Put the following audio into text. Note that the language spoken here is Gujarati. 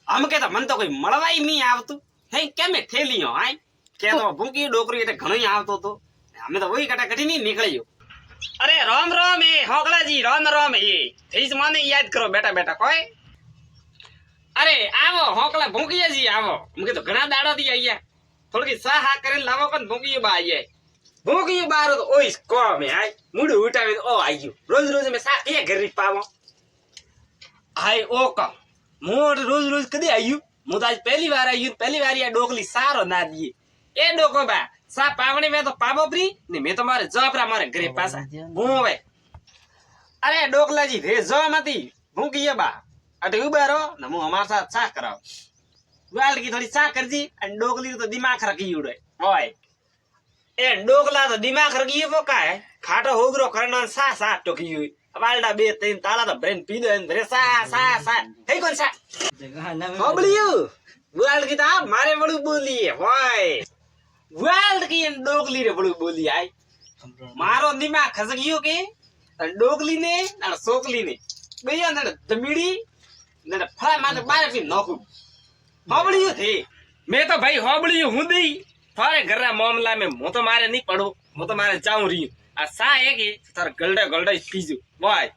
हम के तो मन तो कोई મળવાય નહીં આવતું હે કેમે ઠેલીયો હાય કે તો ભૂકી ડોકરી એટલે ઘણો આવતો તો અમે તો વહી કટાકટી નહીં નીકળ્યો અરે રામ રામ એ હોગલાજી રામ રામ એ થઈસ મને યાદ કરો બેટા બેટા કોઈ અરે આવો હોકલા ભૂકીયાજી આવો અમે તો ઘણા દાડાથી આયા થોડી સા હા કરીને લાવો કોણ ભૂકીયો બા આયા ભૂકીયો બાર તો ઓઈસ કોમે હાય મુડું ઉઠાવી ઓ આયો રોજ રોજ મે સા કે ઘરી પાવો હાય ઓ કા મોર રોજ રોજ કદી આયું હું તો આજ પહેલી વાર આ ડોકલી સારો ના દીએ એ ડોકો બા સા પાવણી મે તો પાવો પ્રી ને મે તો મારે જપરા મારે ઘરે પાસા હું હવે અરે ડોકલાજી રે જવામાંથી ભૂકીએ બા અટે ઉબારો ને હું અમાર સાથ ચા કરાવ વાલ કી થોડી ચા કરજી અને ડોકલી તો દિમાગ રખી ઉડે હોય એ ડોકલા તો દિમાગ રખી પોકાય ખાટો હોગરો કરનો સા સા ટોકી હોય વાલડા બે ત્રણ તાળા તો બ્રેન પી દે ને સા સા સા થઈ કોણ સા બબલિયું વાલ કી તા મારે વડું બોલીએ હોય વાલ કી ડોકલી રે વડું બોલી આય મારો દિમાગ ખસગ્યો કે ડોકલી ને અને સોકલી ને બેયા ને ધમીડી ને ફળા માથે બારે પી નોખું હોબળિયું થે મેં તો ભાઈ હોબળિયું હું દઈ ફારે ઘરના મામલા में હું તો મારે નહીં પડું હું તો મારે જાઉં રહ્યું આ સા હે કે તાર ગલડે ગલડે પીજું બોય